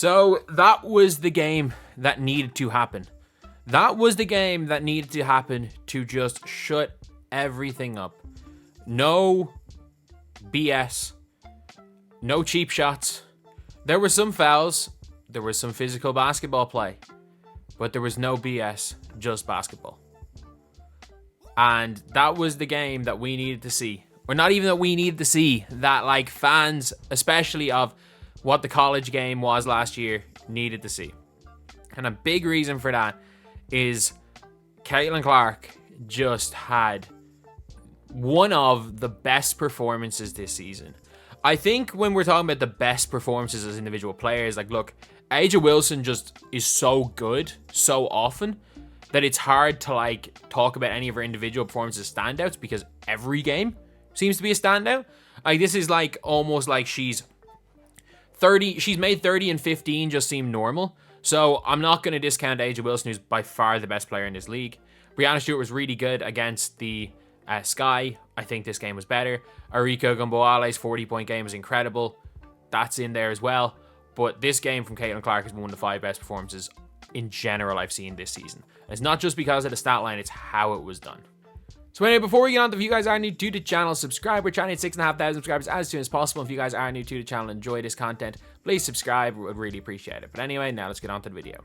So that was the game that needed to happen. That was the game that needed to happen to just shut everything up. No BS. No cheap shots. There were some fouls. There was some physical basketball play. But there was no BS, just basketball. And that was the game that we needed to see. Or not even that we needed to see, that like fans, especially of what the college game was last year, needed to see. And a big reason for that is Caitlin Clark just had one of the best performances this season. I think when we're talking about the best performances as individual players, like look, A'ja Wilson just is so good so often that it's hard to like talk about any of her individual performances as standouts because every game seems to be a standout. Like this is like almost like she's made 30 and 15 just seem normal. So I'm not going to discount A'ja Wilson, who's by far the best player in this league. Breanna Steward was really good against the Sky. I think this game was better. Arika Gumboale's 40-point game was incredible. That's in there as well. But this game from Caitlin Clark is one of the 5 best performances in general I've seen this season. And it's not just because of the stat line, it's how it was done. So anyway, before we get on, if you guys are new to the channel, subscribe. We're trying to hit 6,500 subscribers as soon as possible. If you guys are new to the channel and enjoy this content, please subscribe. We would really appreciate it. But anyway, now let's get on to the video.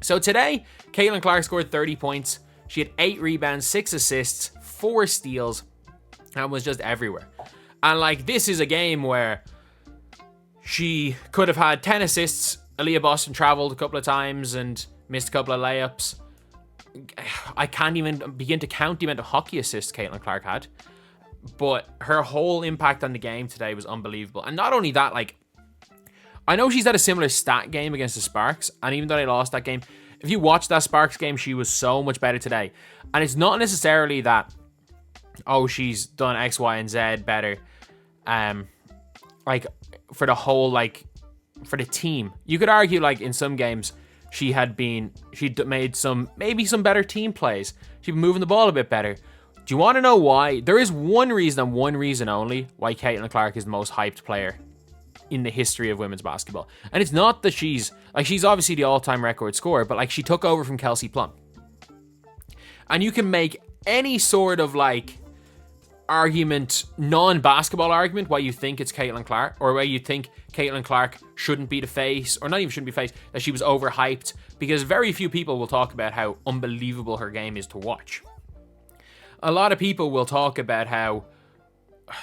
So today, Caitlin Clark scored 30 points. She had 8 rebounds, 6 assists, 4 steals, and was just everywhere. And like, this is a game where she could have had 10 assists. Aaliyah Boston traveled a couple of times and missed a couple of layups. I can't even begin to count the amount of hockey assists Caitlin Clark had. But her whole impact on the game today was unbelievable. And not only that, like, I know she's had a similar stat game against the Sparks. And even though they lost that game, if you watch that Sparks game, she was so much better today. And it's not necessarily that, oh, she's done X, Y, and Z better. Like, for the whole, like, for the team. You could argue, like, in some games, she'd made maybe some better team plays. She'd been moving the ball a bit better. Do you want to know why? There is one reason and one reason only why Caitlin Clark is the most hyped player in the history of women's basketball. And it's not that she's obviously the all-time record scorer, but like she took over from Kelsey Plum. And you can make any sort of like argument, non-basketball argument, why you think it's Caitlin Clark, or why you think Caitlin Clark shouldn't be the face, or not even shouldn't be face, that she was overhyped, because very few people will talk about how unbelievable her game is to watch. A lot of people will talk about how,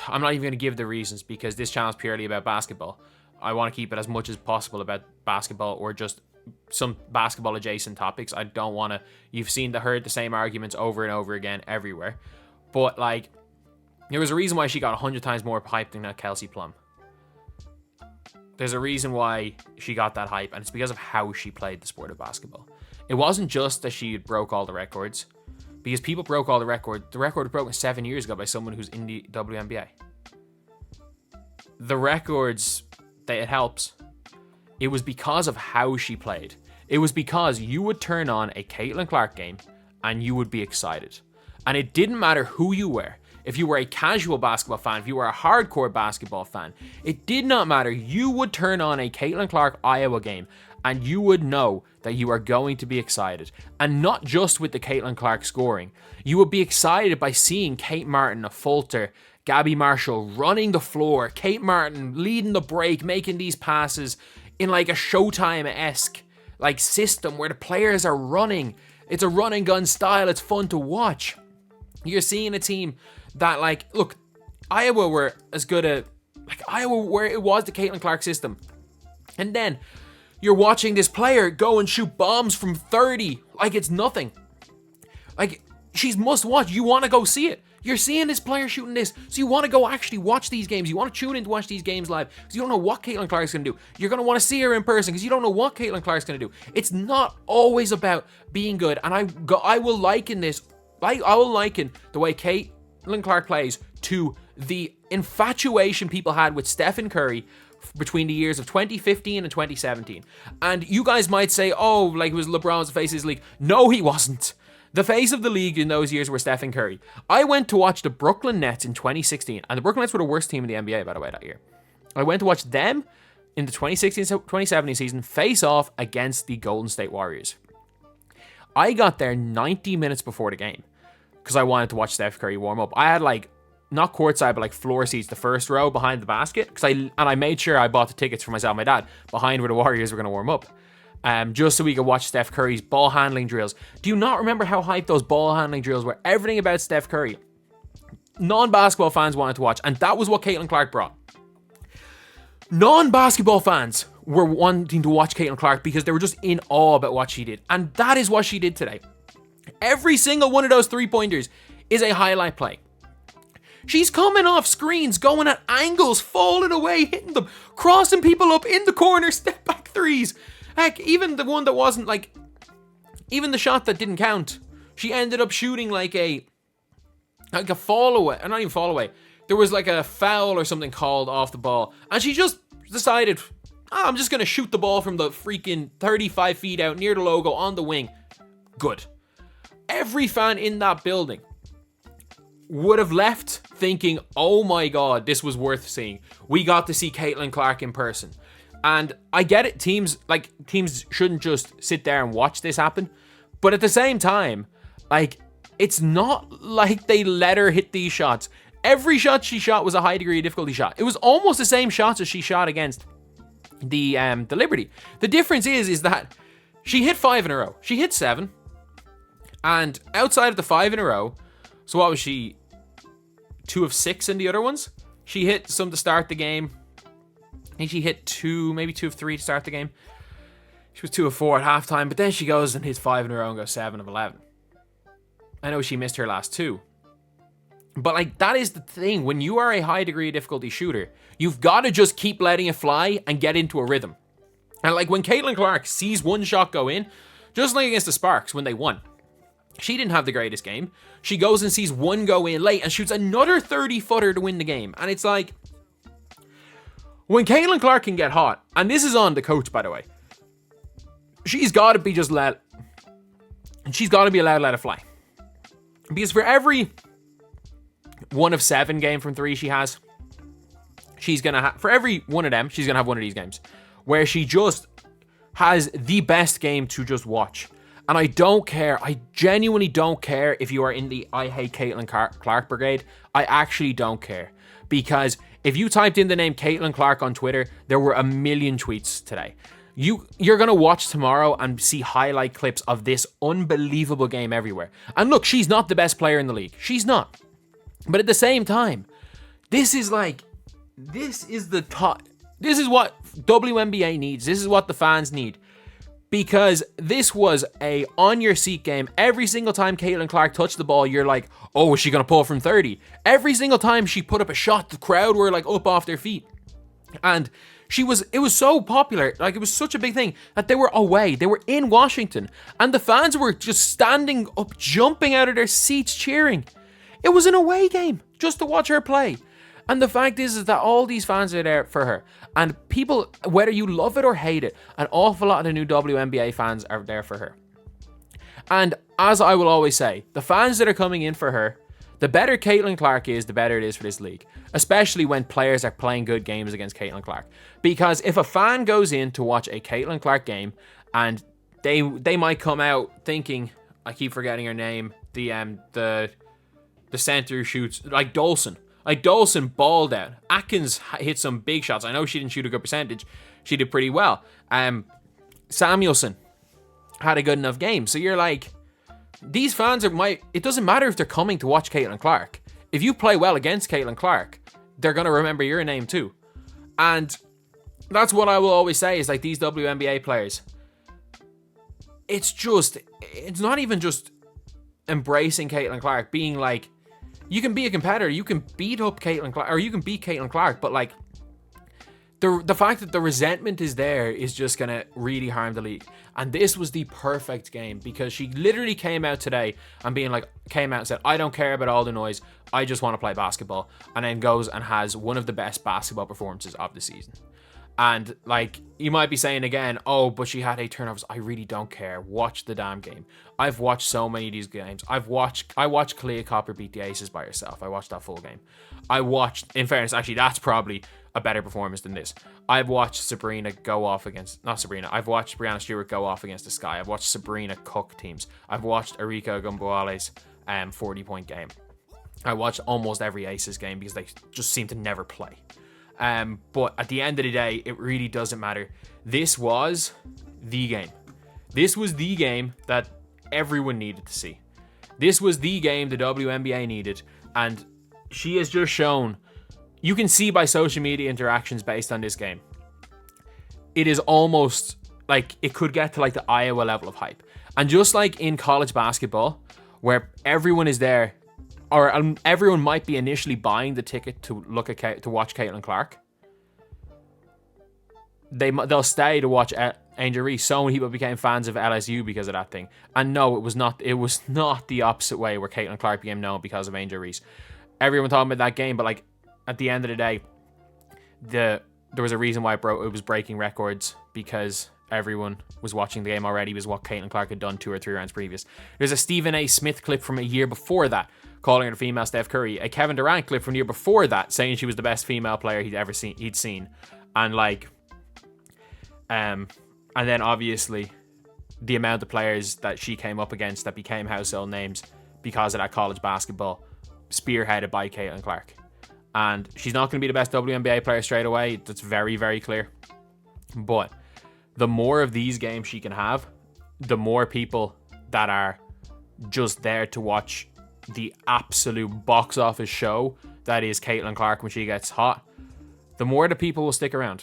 I'm not even going to give the reasons because this channel is purely about basketball. I want to keep it as much as possible about basketball or just some basketball adjacent topics. I don't want to, you've heard the same arguments over and over again everywhere. But like, there was a reason why she got 100 times more hype than that Kelsey Plum. There's a reason why she got that hype, and it's because of how she played the sport of basketball. It wasn't just that she broke all the records, because people broke all the records. The record was broken 7 years ago by someone who's in the WNBA. The records, it helps. It was because of how she played. It was because you would turn on a Caitlin Clark game and you would be excited. And it didn't matter who you were. If you were a casual basketball fan, if you were a hardcore basketball fan, it did not matter. You would turn on a Caitlin Clark Iowa game and you would know that you are going to be excited. And not just with the Caitlin Clark scoring. You would be excited by seeing Kate Martin, a Fulter, Gabby Marshall running the floor, Kate Martin leading the break, making these passes in like a Showtime-esque like system where the players are running. It's a run and gun style. It's fun to watch. You're seeing a team that, like, look, Iowa were as good a, like, Iowa where it was the Caitlin Clark system. And then you're watching this player go and shoot bombs from 30 like it's nothing. Like, she's must watch. You want to go see it. You're seeing this player shooting this, so you want to go actually watch these games. You want to tune in to watch these games live because you don't know what Caitlin Clark's going to do. You're going to want to see her in person because you don't know what Caitlin Clark's going to do. It's not always about being good. And I will liken this, I will liken the way Caitlin Clark plays to the infatuation people had with Stephen Curry between the years of 2015 and 2017. And you guys might say, oh, like it was LeBron's face of his league. No, he wasn't. The face of the league in those years were Stephen Curry. I went to watch the Brooklyn Nets in 2016, and the Brooklyn Nets were the worst team in the NBA, by the way, that year. I went to watch them in the 2016-2017 season face off against the Golden State Warriors. I got there 90 minutes before the game because I wanted to watch Steph Curry warm up. I had like, not courtside, but like floor seats, the first row behind the basket. I made sure I bought the tickets for myself and my dad behind where the Warriors were going to warm up. Just so we could watch Steph Curry's ball handling drills. Do you not remember how hyped those ball handling drills were? Everything about Steph Curry. Non-basketball fans wanted to watch, and that was what Caitlin Clark brought. Non-basketball fans were wanting to watch Caitlin Clark because they were just in awe about what she did. And that is what she did today. Every single one of those three-pointers is a highlight play. She's coming off screens, going at angles, falling away, hitting them, crossing people up in the corner, step back threes. Heck, even the one that wasn't like, even the shot that didn't count, she ended up shooting like a fall away, or not even fall away. There was like a foul or something called off the ball, and she just decided, I'm just going to shoot the ball from the freaking 35 feet out near the logo on the wing. Good. Every fan in that building would have left thinking, oh my god, this was worth seeing. We got to see Caitlin Clark in person. And I get it, teams shouldn't just sit there and watch this happen. But at the same time, like, it's not like they let her hit these shots. Every shot she shot was a high degree of difficulty shot. It was almost the same shots as she shot against the Liberty. The difference is that she hit 5 in a row. She hit 7. And outside of the 5 in a row, so what was she? 2 of 6 in the other ones? She hit some to start the game. I think she hit 2, maybe 2 of 3 to start the game. She was 2 of 4 at halftime, but then she goes and hits 5 in a row and goes 7 of 11. I know she missed her last 2. But like, that is the thing. When you are a high degree of difficulty shooter, you've got to just keep letting it fly and get into a rhythm. And like when Caitlin Clark sees one shot go in, just like against the Sparks when they won, she didn't have the greatest game. She goes and sees one go in late and shoots another 30-footer to win the game. And it's like, when Caitlin Clark can get hot, and this is on the coach, by the way, she's got to be just let, and she's got to be allowed to let it fly. Because for every 1 of 7 game from 3 she has, she's going to have, for every one of them, she's going to have one of these games where she just has the best game to just watch. And I don't care. I genuinely don't care if you are in the I hate Caitlin Clark brigade. I actually don't care. Because if you typed in the name Caitlin Clark on Twitter, there were a million tweets today. You're going to watch tomorrow and see highlight clips of this unbelievable game everywhere. And look, she's not the best player in the league. She's not. But at the same time, this is the top. This is what WNBA needs. This is what the fans need. Because this was a on-your-seat game. Every single time Caitlin Clark touched the ball, you're like, oh, is she going to pull from 30? Every single time she put up a shot, the crowd were like up off their feet. And it was so popular, like it was such a big thing that they were away. They were in Washington. And the fans were just standing up, jumping out of their seats, cheering. It was an away game just to watch her play. And the fact is that all these fans are there for her. And people, whether you love it or hate it, an awful lot of the new WNBA fans are there for her. And as I will always say, the fans that are coming in for her, the better Caitlin Clark is, the better it is for this league. Especially when players are playing good games against Caitlin Clark. Because if a fan goes in to watch a Caitlin Clark game, and they might come out thinking, I keep forgetting her name, the center who shoots, like Dolson. Like, Dolson balled out. Atkins hit some big shots. I know she didn't shoot a good percentage. She did pretty well. Samuelson had a good enough game. So you're like, these fans it doesn't matter if they're coming to watch Caitlin Clark. If you play well against Caitlin Clark, they're going to remember your name too. And that's what I will always say is like these WNBA players. It's not even just embracing Caitlin Clark, being like, you can be a competitor, you can beat up Caitlin Clark, or you can beat Caitlin Clark, but like, the fact that the resentment is there is just going to really harm the league. And this was the perfect game because she literally came out today and said, I don't care about all the noise, I just want to play basketball. And then goes and has one of the best basketball performances of the season. And like, you might be saying again, oh, but she had 8 turnovers. I really don't care. Watch the damn game. I've watched so many of these games. I watched Kalia Copper beat the Aces by herself. I watched that full game. In fairness, actually, that's probably, a better performance than this. I've watched Sabrina go off against, not Sabrina, I've watched Breanna Steward go off against the Sky. I've watched Sabrina cook teams. I've watched Erika Gumbuale's 40-point game. I watched almost every Aces game because they just seem to never play. But at the end of the day, it really doesn't matter. This was the game. This was the game that everyone needed to see. This was the game the WNBA needed. And she has just shown, you can see by social media interactions based on this game, it is almost like it could get to like the Iowa level of hype. And just like in college basketball, where everyone is there, or everyone might be initially buying the ticket to watch Caitlin Clark, they'll stay to watch Angel Reese. So many people became fans of LSU because of that thing. And no, it was not the opposite way where Caitlin Clark became known because of Angel Reese. Everyone talking about that game, but like at the end of the day, there was a reason why it was breaking records, because everyone was watching the game already. It was what Caitlin Clark had done 2 or 3 rounds previous. There's a Stephen A. Smith clip from a year before that, calling her the female Steph Curry. A Kevin Durant clip from the year before that, saying she was the best female player he'd seen. And like, and then obviously the amount of players that she came up against that became household names because of that college basketball, spearheaded by Caitlin Clark. And she's not going to be the best WNBA player straight away. That's very, very clear. But the more of these games she can have, the more people that are just there to watch the absolute box office show that is Caitlin Clark when she gets hot, the more the people will stick around.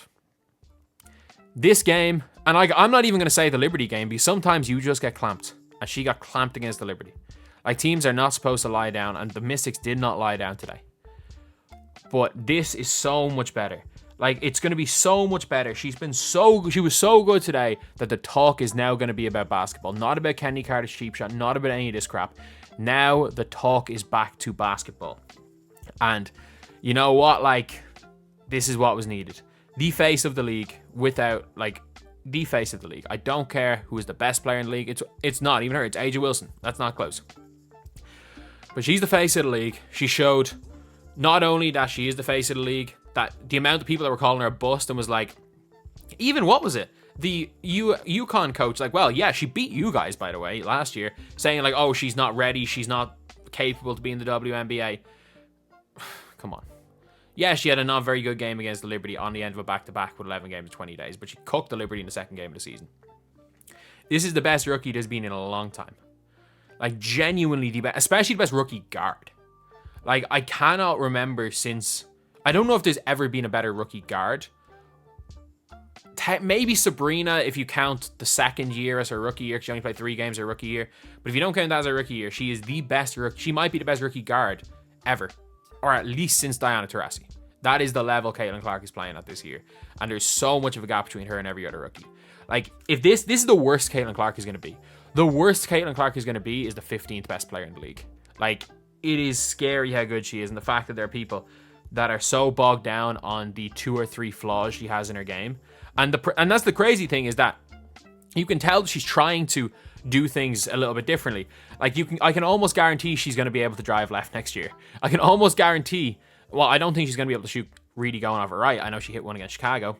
This game, and I'm not even going to say the Liberty game, because sometimes you just get clamped. And she got clamped against the Liberty. Like, teams are not supposed to lie down, and the Mystics did not lie down today. But this is so much better. Like, it's going to be so much better. She was so good today that the talk is now going to be about basketball. Not about Kenny Carter's cheap shot. Not about any of this crap. Now the talk is back to basketball. And you know what? Like, this is what was needed. The face of the league the face of the league. I don't care who is the best player in the league. It's not even her. It's AJ Wilson. That's not close. But she's the face of the league. She showed not only that she is the face of the league, that the amount of people that were calling her a bust and was like, even what was it? The UConn coach, like, well, yeah, she beat you guys, by the way, last year, saying like, oh, she's not ready, she's not capable to be in the WNBA. Come on. Yeah, she had a not very good game against the Liberty on the end of a back-to-back with 11 games in 20 days, but she cooked the Liberty in the second game of the season. This is the best rookie there's been in a long time. Like, genuinely the best, especially the best rookie guard. Like, I cannot remember since, I don't know if there's ever been a better rookie guard. Maybe Sabrina, if you count the second year as her rookie year, because she only played 3 games her rookie year. But if you don't count that as her rookie year, she is the best rookie. She might be the best rookie guard ever. Or at least since Diana Taurasi. That is the level Caitlin Clark is playing at this year. And there's so much of a gap between her and every other rookie. Like, if this is the worst Caitlin Clark is going to be. The worst Caitlin Clark is going to be is the 15th best player in the league. Like, it is scary how good she is. And the fact that there are people that are so bogged down on the 2 or 3 flaws she has in her game. And that's the crazy thing, is that you can tell she's trying to do things a little bit differently. Like, I can almost guarantee she's going to be able to drive left next year. I can almost guarantee, well, I don't think she's going to be able to shoot really going off her right. I know she hit one against Chicago,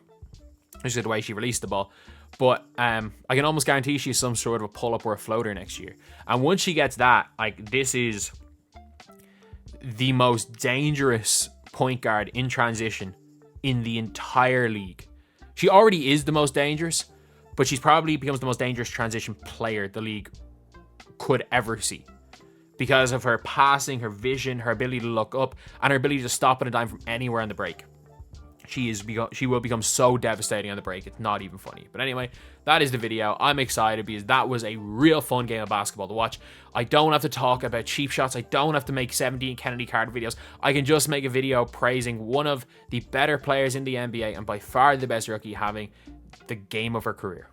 just the way she released the ball. But I can almost guarantee she's some sort of a pull-up or a floater next year. And once she gets that, like, this is the most dangerous point guard in transition in the entire league. She already is the most dangerous, but she's probably becomes the most dangerous transition player the league could ever see, because of her passing, her vision, her ability to look up, and her ability to stop at a dime from anywhere on the break. She will become so devastating on the break, it's not even funny. But anyway, that is the video. I'm excited because that was a real fun game of basketball to watch. I don't have to talk about cheap shots. I don't have to make 17 Kennedy card videos. I can just make a video praising one of the better players in the NBA and by far the best rookie having the game of her career.